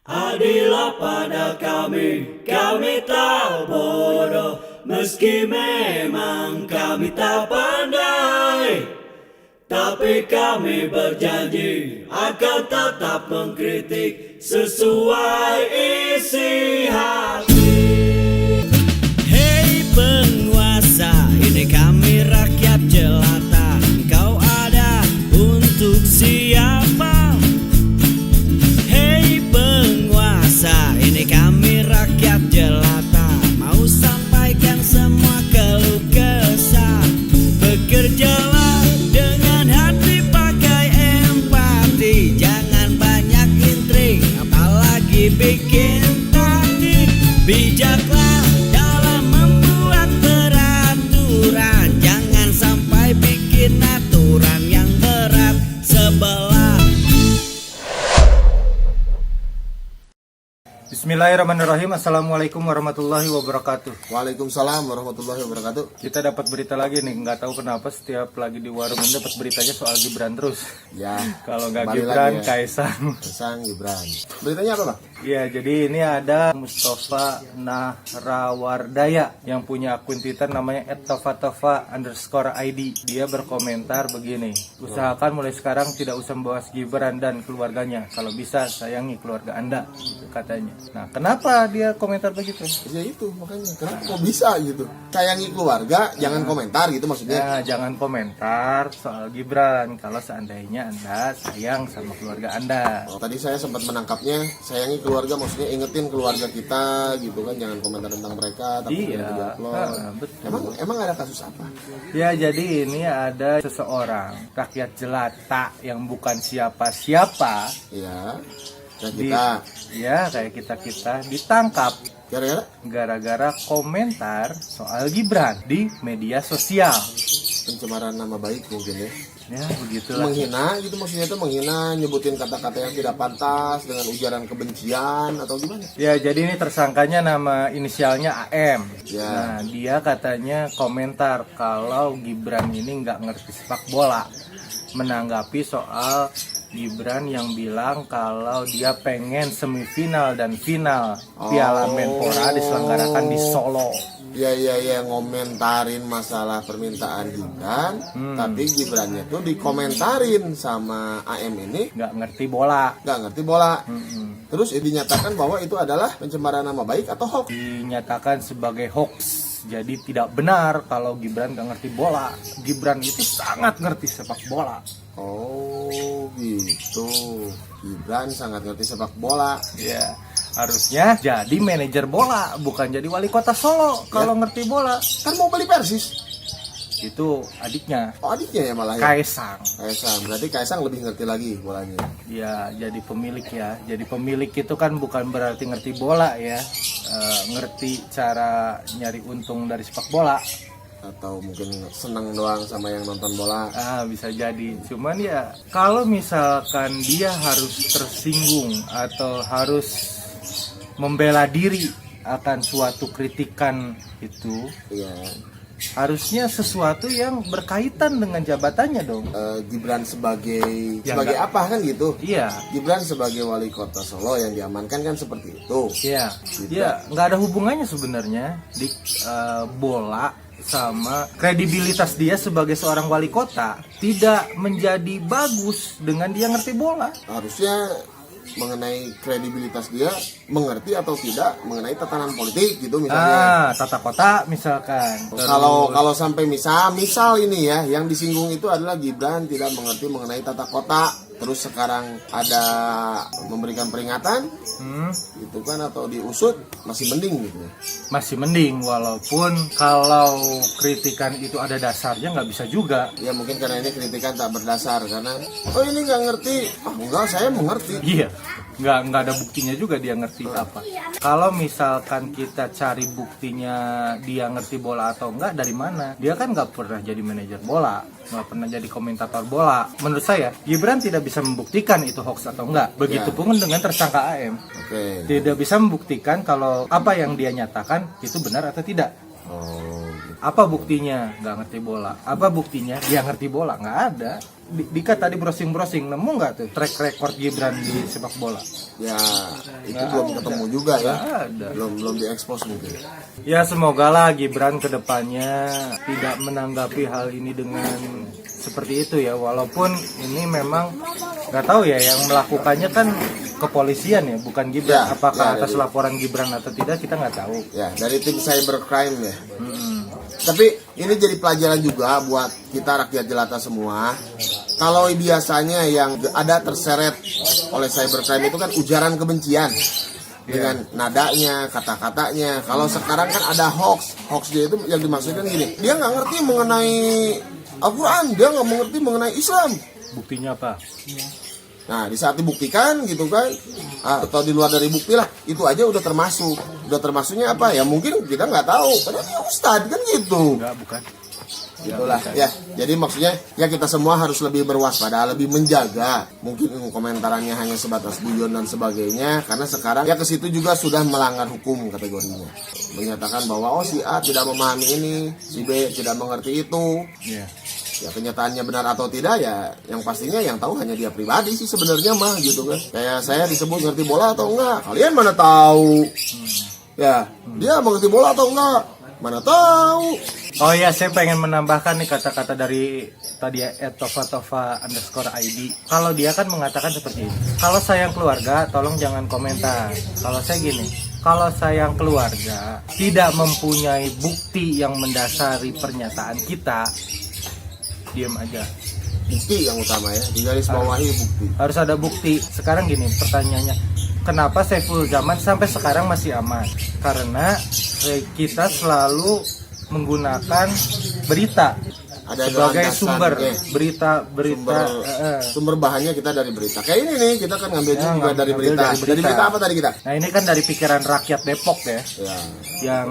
Adilah pada kami tak bodoh, meski memang kami tak pandai. Tapi kami berjanji akan tetap mengkritik sesuai isi hati. Hei penguasa, ini kami rakyat jelata. Engkau ada untuk siapa? Hei penguasa, ini kami rakyat jelata. Mau sampaikan semua keluh kesah. Bekerjalah dengan hati, pakai empati. Jangan banyak intrik, apalagi bikin taktik. Bijaklah dalam membuat peraturan. Jangan sampai bikin aturan yang berat sebelah. Bismillahirrahmanirrahim. Assalamualaikum warahmatullahi wabarakatuh. Waalaikumsalam warahmatullahi wabarakatuh. Kita dapat berita lagi nih. Nggak tahu kenapa setiap lagi di warung ini dapat beritanya soal Gibran terus. Ya. Kalau nggak kembali Gibran, lagi ya. Kaisang. Kaisang Gibran. Beritanya apa, Bang? Ya, jadi ini ada Mustafa Nahrawardaya yang punya akun Twitter namanya @tofatova_id. Dia berkomentar begini: usahakan mulai sekarang tidak usah membahas Gibran dan keluarganya. Kalau bisa sayangi keluarga Anda, gitu katanya. Nah, kenapa dia komentar begitu? Ya itu makanya. Kenapa kok bisa gitu? Sayangi keluarga, jangan komentar gitu maksudnya. Ya, jangan komentar soal Gibran kalau seandainya Anda sayang sama keluarga Anda. Oh, tadi saya sempat menangkapnya, sayangi keluarga maksudnya ingetin keluarga kita gitu kan, jangan komentar tentang mereka tapi Iya, betul. Emang ada kasus apa? Ya, jadi ini ada seseorang rakyat jelata yang bukan siapa-siapa. Ya. Dan kita Kayak kita ditangkap gara-gara komentar soal Gibran di media sosial. pencemaran nama baik mungkin ya. Ya, begitulah. Menghina gitu maksudnya, itu menghina, nyebutin kata-kata yang tidak pantas dengan ujaran kebencian atau gimana? Ya, jadi ini tersangkanya nama inisialnya AM. Ya. Nah, dia katanya komentar kalau Gibran ini nggak ngerti sepak bola, menanggapi soal Gibran yang bilang kalau dia pengen semifinal dan final Piala Menpora diselenggarakan di Solo. Ya, ngomentarin masalah permintaan Gibran, tapi Gibrannya tuh dikomentarin sama AM ini Nggak ngerti bola. Terus dinyatakan bahwa itu adalah pencemaran nama baik atau hoax. Dinyatakan sebagai hoax. Jadi tidak benar kalau Gibran nggak ngerti bola. Gibran itu sangat ngerti sepak bola. Oh gitu. Gibran sangat ngerti sepak bola. Ya, harusnya jadi manajer bola, bukan jadi wali kota Solo kalau ngerti bola. Kan mau beli Persis. Itu adiknya. Oh, adiknya ya malah ya. Kaisang. Berarti Kaisang lebih ngerti lagi bolanya. Ya, jadi pemilik ya. Jadi pemilik itu kan bukan berarti ngerti bola ya. Ngerti cara nyari untung dari sepak bola. Atau mungkin senang doang sama yang nonton bola. Bisa jadi. Cuman ya, kalau misalkan dia harus tersinggung atau harus membela diri akan suatu kritikan itu, Iya. harusnya sesuatu yang berkaitan dengan jabatannya dong. Gibran sebagai Ya, apa kan gitu? Iya. Gibran sebagai wali kota Solo yang diamankan kan seperti itu. Iya. Gitu. Ya, nggak ada hubungannya sebenarnya di bola sama kredibilitas dia sebagai seorang wali kota tidak menjadi bagus dengan dia ngerti bola. Harusnya mengenai kredibilitas dia mengerti atau tidak mengenai tatanan politik gitu misalnya. Tata kota misalkan. Kalau sampai misal ini ya yang disinggung itu adalah Gibran tidak mengerti mengenai tata kota, terus sekarang ada memberikan peringatan gitu kan, atau diusut, masih mending gitu. Masih mending, walaupun kalau kritikan itu ada dasarnya nggak bisa juga. Ya mungkin karena ini kritikan tak berdasar, karena oh ini nggak ngerti, enggak saya mengerti. Iya, nggak ada buktinya juga dia ngerti apa. Kalau misalkan kita cari buktinya dia ngerti bola atau enggak, dari mana? Dia kan nggak pernah jadi manajer bola, nggak pernah jadi komentator bola. Menurut saya Gibran tidak bisa membuktikan itu hoax atau enggak. Begitupun dengan tersangka AM. Oke. Tidak bisa membuktikan kalau apa yang dia nyatakan itu benar atau tidak. Oh, gitu. Apa buktinya? Nggak ngerti bola. Apa buktinya? Dia ngerti bola? Nggak ada. Dika tadi browsing nemu nggak tuh track record Gibran di sepak bola? Ya itu belum ketemu juga ya. Nggak ada. Belum diekspos mungkin. Ya semoga lah Gibran kedepannya tidak menanggapi hal ini dengan seperti itu ya, walaupun ini memang nggak tahu ya yang melakukannya kan kepolisian ya, bukan Gibran. Ya, apakah ya, atas dari- laporan Gibran atau tidak kita nggak tahu. Ya dari tim cybercrime ya. Tapi ini jadi pelajaran juga buat kita rakyat jelata semua. Kalau biasanya yang ada terseret oleh cybercrime itu kan ujaran kebencian dengan nadanya, kata-katanya. Kalau sekarang kan ada hoax dia itu yang dimaksudkan gini. Dia nggak ngerti mengenai Al-Quran, dia nggak mengerti mengenai Islam. Buktinya apa? Nah, di saat dibuktikan gitu kan, atau di luar dari bukti lah, itu aja udah termasuk. Udah termasuknya apa? Ya mungkin kita nggak tahu. Karena dia ustadz kan gitu. Enggak, bukan. Itulah ya. Jadi maksudnya ya kita semua harus lebih berwaspada, lebih menjaga. Mungkin komentarannya hanya sebatas guyon dan sebagainya. Karena sekarang ya ke situ juga sudah melanggar hukum kategorinya. Menyatakan bahwa oh si A tidak memahami ini, si B tidak mengerti itu. Iya. Ya kenyataannya benar atau tidak ya yang pastinya yang tahu hanya dia pribadi sih sebenarnya mah gitu kan. Kayak saya disebut ngerti bola atau enggak, kalian mana tahu. Ya, dia mengerti bola atau enggak, mana tahu. Oh ya, saya pengen menambahkan nih kata-kata dari tadi ya @tova_id. Kalau dia kan mengatakan seperti ini. Kalau sayang keluarga, tolong jangan komentar. Kalau saya gini, kalau sayang keluarga tidak mempunyai bukti yang mendasari pernyataan kita, diam aja. Bukti yang utama ya, di garis bawahi bukti. Harus ada bukti. Sekarang gini pertanyaannya, kenapa Saiful Zaman sampai sekarang masih aman? Karena kita selalu menggunakan berita Ada sebagai landasan, sumber oke. berita Sumber bahannya kita dari berita. Kayak ini nih kita kan ngambil juga ngambil dari berita. Dari berita apa tadi kita? Nah ini kan dari pikiran rakyat Depok ya, Ya. yang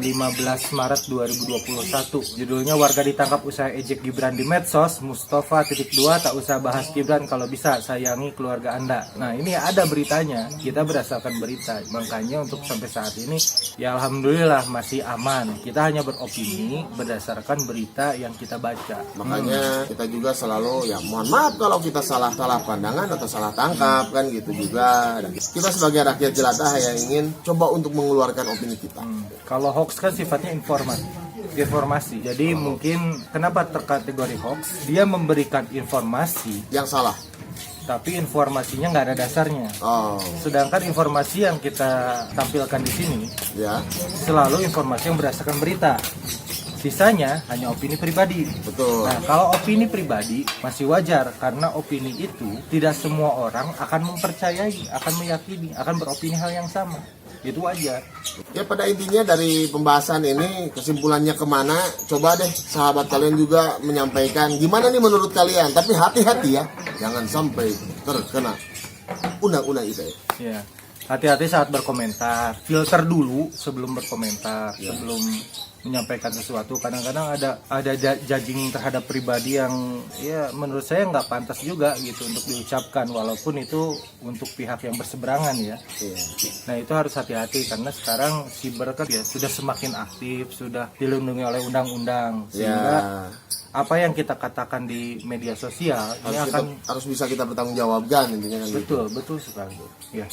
15 Maret 2021. Judulnya warga ditangkap usai ejek Gibran di medsos. Mustafa _2 tak usah bahas Gibran kalau bisa sayangi keluarga Anda. Nah ini ada beritanya, kita berdasarkan berita. Makanya untuk sampai saat ini ya alhamdulillah masih aman. Kita hanya beropini berdasarkan berita yang kita baca. Makanya kita juga selalu ya mohon maaf kalau kita salah pandangan atau salah tangkap kan gitu juga. Dan kita sebagai rakyat jelata yang ingin coba untuk mengeluarkan opini kita. Kalau hoax kan sifatnya informasi. Jadi mungkin kenapa terkategori hoax? Dia memberikan informasi Yang salah. tapi informasinya nggak ada dasarnya. Oh, Sedangkan informasi yang kita tampilkan di sini ya. selalu informasi yang berdasarkan berita. Sisanya hanya opini pribadi. Betul. Nah, kalau opini pribadi masih wajar karena opini itu tidak semua orang akan mempercayai, akan meyakini, akan beropini hal yang sama. Itu wajar. Ya pada intinya dari pembahasan ini kesimpulannya kemana? Coba deh sahabat kalian juga menyampaikan gimana nih menurut kalian. Tapi hati-hati ya, jangan sampai terkena undang-undang ITE. Ya. Hati-hati saat berkomentar. Filter dulu sebelum berkomentar, sebelum menyampaikan sesuatu. Kadang-kadang ada judging terhadap pribadi yang ya menurut saya nggak pantas juga gitu untuk diucapkan, walaupun itu untuk pihak yang berseberangan ya. Iya. Nah itu harus hati-hati karena sekarang siber kan ya sudah semakin aktif, sudah dilindungi oleh undang-undang, sehingga apa yang kita katakan di media sosial ini Harus bisa kita bertanggungjawabkan intinya kan gitu. betul sekali ya.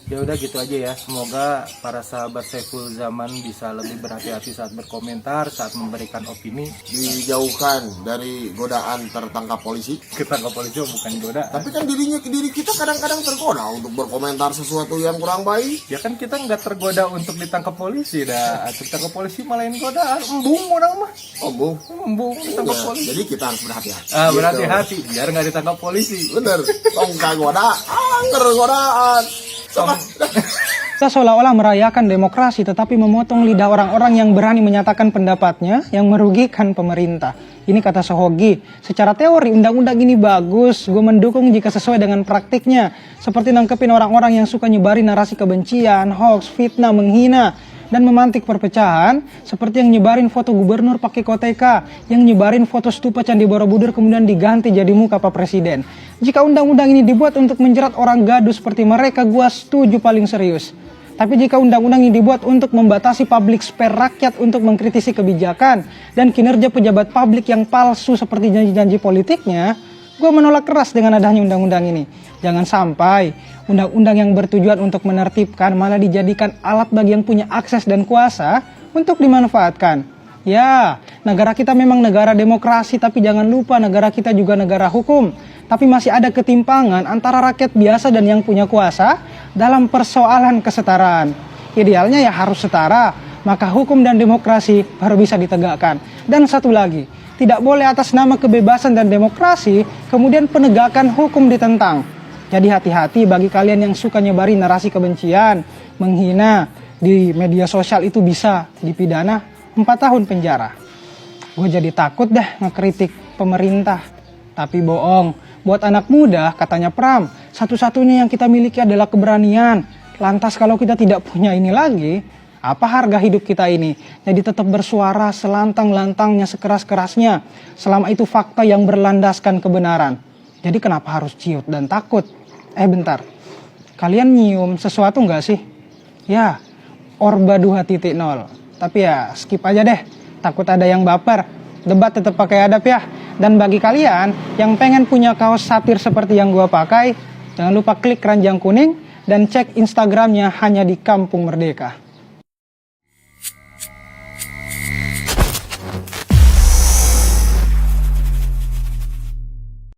Ya udah gitu aja ya. Semoga para sahabat Saiful Zaman bisa lebih berhati-hati saat berkomentar, saat memberikan opini. Dijauhkan dari godaan tertangkap polisi. Kita ke polisi bukan goda. Tapi kan diri kita kadang-kadang tergoda untuk berkomentar sesuatu yang kurang baik. Ya kan kita nggak tergoda untuk ditangkap polisi dah. Ditangkap polisi malah yang godaan. Embung orang mah. Embung ditangkap Ya, polisi. jadi kita harus berhati-hati. Berhati-hati biar nggak ditangkap polisi. Bener. Tongkang godaan, godaan. Kita seolah-olah merayakan demokrasi tetapi memotong lidah orang-orang yang berani menyatakan pendapatnya yang merugikan pemerintah. Ini kata Sohogi. Secara teori undang-undang ini bagus, gue mendukung jika sesuai dengan praktiknya. Seperti nangkepin orang-orang yang suka nyebarin narasi kebencian, hoax, fitnah, menghina, dan memantik perpecahan, seperti yang nyebarin foto gubernur pakai koteka, yang nyebarin foto stupa Candi Borobudur kemudian diganti jadi muka Pak Presiden. Jika undang-undang ini dibuat untuk menjerat orang gaduh seperti mereka, gua setuju paling serius. Tapi jika undang-undang ini dibuat untuk membatasi public spare rakyat untuk mengkritisi kebijakan dan kinerja pejabat publik yang palsu seperti janji-janji politiknya, Gue menolak keras dengan adanya undang-undang ini. Jangan sampai undang-undang yang bertujuan untuk menertibkan malah dijadikan alat bagi yang punya akses dan kuasa untuk dimanfaatkan. Ya, negara kita memang negara demokrasi, tapi jangan lupa negara kita juga negara hukum. Tapi masih ada ketimpangan antara rakyat biasa dan yang punya kuasa dalam persoalan kesetaraan. Idealnya ya harus setara, maka hukum dan demokrasi baru bisa ditegakkan. Dan satu lagi, tidak boleh atas nama kebebasan dan demokrasi kemudian penegakan hukum ditentang. Jadi hati-hati bagi kalian yang suka nyebari narasi kebencian, menghina di media sosial, itu bisa dipidana 4 tahun penjara. Gue jadi takut dah ngekritik pemerintah. Tapi bohong, buat anak muda katanya Pram, satu-satunya yang kita miliki adalah keberanian. Lantas kalau kita tidak punya ini lagi, apa harga hidup kita ini? Jadi tetap bersuara selantang-lantangnya, sekeras-kerasnya. Selama itu fakta yang berlandaskan kebenaran. Jadi kenapa harus ciut dan takut? Bentar, kalian nyium sesuatu nggak sih? Ya, Orba 2.0. Tapi ya skip aja deh, takut ada yang baper. Debat tetap pakai adab ya. Dan bagi kalian yang pengen punya kaos satir seperti yang gua pakai, jangan lupa klik keranjang kuning dan cek Instagramnya hanya di Kampung Merdeka.